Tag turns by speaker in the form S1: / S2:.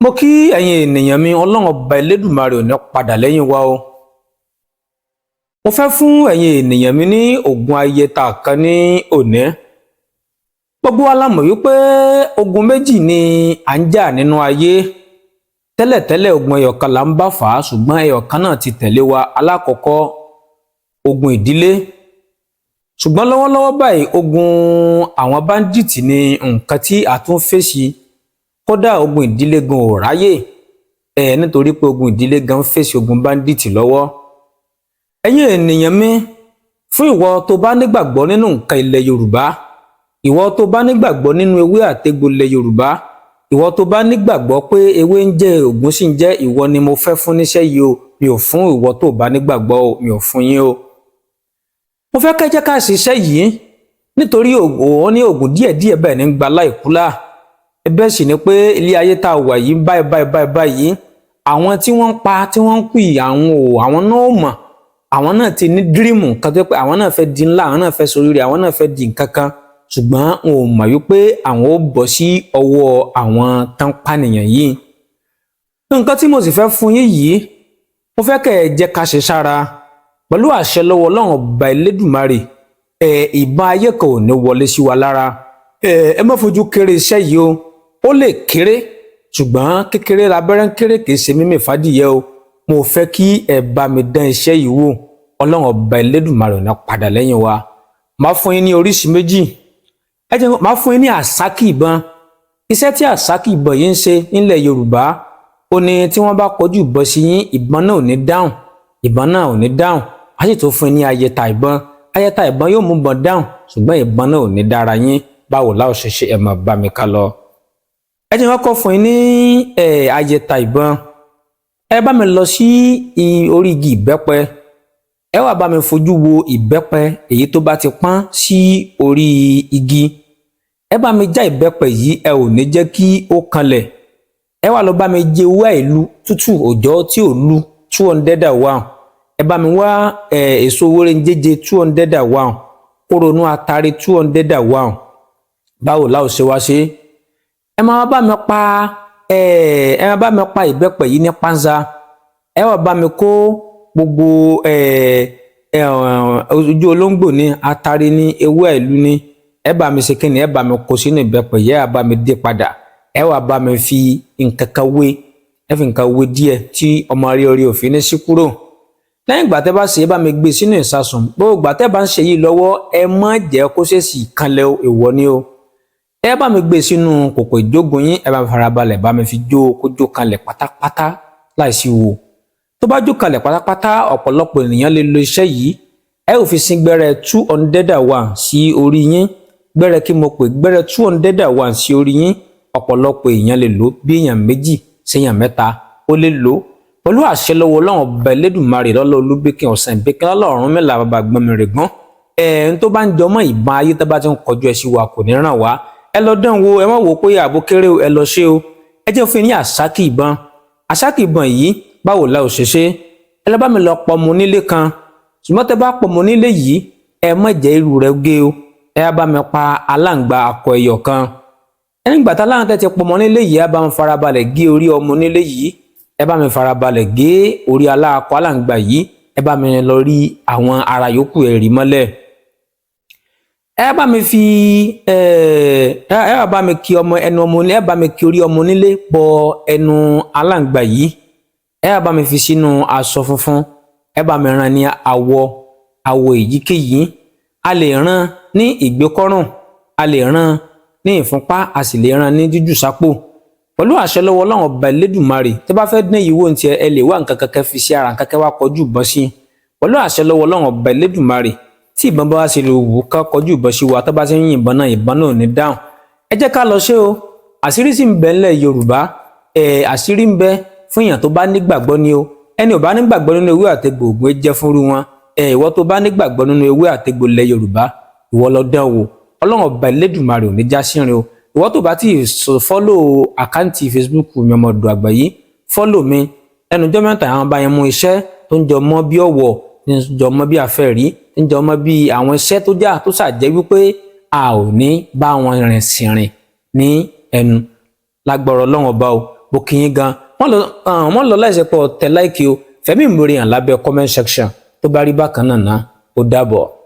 S1: Mo kí ẹ̀yin ènìyàn mi, Ọlọ́run ọba Elédùmarè ò ní padà lẹ́yìn wa o. Mo fẹ́ fún ẹ̀yin ènìyàn mi ní oògùn ayẹta kan ní òní. Gbogbo wa la mọ̀ wípé ogun méjì ni à ń jà nínú ayé. Tẹ́lẹ̀tẹ́lẹ̀ ogun ẹyọ̀kan là ń bá fà á, ṣùgbọ́n ẹyọ̀kan náà ti tẹ̀lé wa. Alákọ̀ọ́kọ́ ogun ìdílé. Ṣùgbọ́n lọ́wọ́lọ́wọ́ báyìí ogun àwọn báńdíìtì ni nǹkan tí a tún fèsì. Kódà ogun ìdílé gan ò ráyè nítorí pé ogun ìdílé gan fèsì ogun báńdíìtì lọ́wọ́. Ẹ̀yin ènìyàn mi, fún ìwọ tó bá nígbàgbọ́ nínú nǹkan ilẹ̀ Yorùbá, ìwọ tó bá nígbàgbọ́ nínú ewé àtegbò ilẹ̀ Yorùbá, ìwọ tó bá nígbàgbọ́ pé ewé ń jẹ́ ògùn sì ń jẹ́, ìwọ ni mo fẹ́ fún níṣẹ́ yìí o. Mi ò fún ìwọ tó bá nígbàgbọ́ o, mi ò fún yín o. Mo fẹ́ kẹ́ jẹ́ ká ṣiṣẹ́ yìí nítorí òun ní ògùn díẹ̀díẹ̀ bẹ́ẹ̀ ní gba láìkúlà. Bẹ́ẹ̀ sì ni pé ilé ayé tá a wà yìí báyìí àwọn tí wọ́n ń pa tí wọ́n ń pè àwọn náà ò mọ̀, àwọn náà ti ní dírímù kan tó pé àwọn náà fẹ́ di ńlá, àwọn náà fẹ́ ṣoríire, àwọn náà fẹ́ di nǹkan kan, ṣùgbọ́n wọn ò mọ̀ wípé àwọn ó bọ́ sí ọwọ́ àwọn tán pànìyàn yìí. Nǹkan tí mo sì fẹ́ fún yín yìí, mo fẹ́ kẹ́ ẹ jẹ́ ká ṣe sára pẹ̀lú àṣẹ lọ́wọ́ Ọlọ́run ọba Elédùmarè. Ìbọn ayé kan ò ní wọlé sí wa lára. Ẹ má fojú kéré iṣẹ́ yìí o. Ó lè kéré, ṣùgbọ́n kékeré labẹ́rẹ́ ń kéré, kìí ṣe mímì fàdíyẹ o. Mo fẹ́ kí ẹ bá mi dán iṣẹ́ yìí wò. Ọlọ́run ọba Elédùmarè ò ní padà lẹ́yìn wa. Máa fún yín ní oríṣi méjì. Máa fún yín ní àsákì ìbọn. Iṣẹ́ tí àsákì ìbọn yìí ń ṣe nílẹ̀ Yorùbá, ó ní tí wọ́n bá kọjú ìbọn sí yín, ìbọn náà ò ní dáhùn. Ìbọn náà ò ní dáhùn. A sì tún fún yín ní ayẹta ìbọn. Ayẹta ìbọn yóò mú ìbọn dáhùn, ṣùgbọ́n ìbọn náà ò ní dára yín. Báwo la ó ṣe ṣe, ẹ máa bá mi ká lọ. Ẹ jẹ́ wọ́n kọ́ fún yín ní ayẹta ìbọn. Ẹ bá mi lọ sí orí igi ìbẹ́pẹ. Ẹ wá bá mi fojú wo ìbẹ́pẹ èyí tó bá ti pọ́n sí orí igi. Ẹ bá mi já ìbẹ́pẹ yìí, ẹ ò ní jẹ́ kí ó kanlẹ̀. Ẹ wá lọ bá mi jẹ ewé àìlú tútù òjò tí ò lu 200 wà. Ẹ bá mi wá èso wérénjéjé 200 wà. Kóronú atare 200 wà. Báwo la ó ṣe wá ṣe? Ẹ máa bá mi pa ìbẹ́pẹ yìí ní pánzá. Ẹ wá bá mi kó gbogbo ojú olóńgbò ní, atare ní, ewé àìlú ní. Ẹ bá mi ṣe kíni, ẹ bá mi kó sínú ìbẹ́pẹ yìí, ẹ bá mi dé padà. Ẹ wá bá mi fi nǹkan kan wé, ẹ fi nǹkan wé díẹ̀ tí ọmọ rí orí òfin ní sí kúrò. Lẹ́yìn ìgbà tẹ́ bá ṣe, ẹ bá mi gbé sínú ìsasùn. Gbogbo ìgbà tẹ́ bá ń ṣe yìí lọ́wọ́, ẹ má jẹ́ kó ṣèṣì kanlẹ̀ èèwọ̀ ni o. Ẹ bá mi gbé sínú kòkò ìjógun yín, ẹ bá mi farabalẹ̀ bá mi fi jó kó jó kanlẹ̀ pátápátá láìsí wo. Tó bá jó kanlẹ̀ pátápátá, ọ̀pọ̀lọpọ̀ ènìyàn lè lo iṣẹ́ yìí. Ẹ ò fi sin gbẹ́rẹ́ 200 wà sí orí yín. Gbẹ́rẹ́ kí mo pè, gbẹ́rẹ́ 200 wà sí orí yín. Ọ̀pọ̀lọpọ̀ èèyàn lè lò bí èèyàn méjì sí èèyàn mẹ́ta ó lè lò. Pẹ̀lú àṣẹ lọ́wọ́ Ọlọ́run ọba Elédùmarè lọ́lọ́ Olúbíkin ọ̀sán ìbíkin lọ́lọ́run mẹ́la bàbá gbọ́n mi rè gbọ́n. Tó bá ń jọmọ́ ìbọn ayé tó bá ti ń kọjú ẹ sí wa kò ní ràn wá. Ẹ lọ dán wo, ẹ má wò pé àbò kéré o, ẹ lọ ṣe o. Ẹ jẹ́ fún yín ní àsákì ìbọn. Àsákì ìbọn yìí, báwo la ó ṣe ṣe? Ẹ lọ bá mi lọ pọmọ nílé kan. Ṣùgbọ́n tẹ́ bá pọmọ nílé yìí, ẹ má jẹ́ irú rẹ̀ gé o. Ẹ bá mi pa aláǹgbá akọ ẹyọ kan. Nígbà tá aláǹgbá tẹ́ ti pọmọ nílé yìí, ẹ bá mi farabalẹ̀ gé orí ọmọ nílé yìí. Ẹ bá mi farabalẹ̀ gé orí aláàkọ aláǹgbá yìí. Ẹ bá mi lọ rí àwọn ara yòókù ẹ rí mọ́lẹ̀. Ẹ bá mi fi ẹ bá mi kí ẹnu ọmọ nílé, ẹ bá mi kí orí ọmọ nílé bọ ẹnu aláǹgbá yìí. Ẹ bá mi fi sínú aṣọ funfun. Ẹ bá mi rán ní àwọ̀ èyíkéyìí. A lè rán ní ìgbékọ́rùn, a lè rán ní ìfúnpá, a sì lè rán ní jíjù sápò. Pẹ̀lú àṣẹ lọ́wọ́ Ọlọ́run ọba Elédùmarè, tí bá fẹ́ dín ìwò ntí ẹ lè wá nǹkan kankan fi sí ara, nǹkan kan wá kọjú ìbọn sí. Pẹ̀lú àṣẹ lọ́wọ́ Ọlọ́run ọba Elédùmarè, tí ìbọn bá wá sí lè wù ká kọjú ìbọn sí wa, tó bá ti ń yin ìbọn náà ò ní dáhùn. Ẹ jẹ́ ká lọ ṣe o. Àṣírí sì ń bẹ nílẹ̀ Yorùbá. Àṣírí ń bẹ fún èèyàn tó bá nígbàgbọ́ ni o. Ẹni ò bá nígbàgbọ́ nínú ewé àtegbò ògùn jẹ́ fúnrú wọn. Ìwọ tó bá nígbàgbọ́ nínú ewé àtegbò ilẹ̀ Yorùbá, ìwọ lọ dán wò. Ọlọ́run ọba Elédùmarè ò ní já sírin o. Ìwọ tó bá ti fọ́lò àkáǹtì Facebook mi Ọmọ Oòduà Àgbáyé, fọ́lò mi. Ẹnujọ́ mẹ́ta àwọn bá yẹn mú iṣẹ́ tó ń jọ mọ́ bí ọ̀wọ̀, tó ń jọ mọ́ bí àfẹ́rí, tó ń jọ mọ́ bí àwọn iṣẹ́ tó jà tó ṣàjẹ́ wípé a ò ní bá wọn rìn sìnrìn ní ẹnu. Lágbára Ọlọ́run ọba o. bó kí yín gan wọ́n lọ láìsẹ̀ pọ̀ tẹ láìkì o fẹ̀mí ìmúre hàn lábẹ́ comment section tó bá rí bákan náà ó dàbọ̀.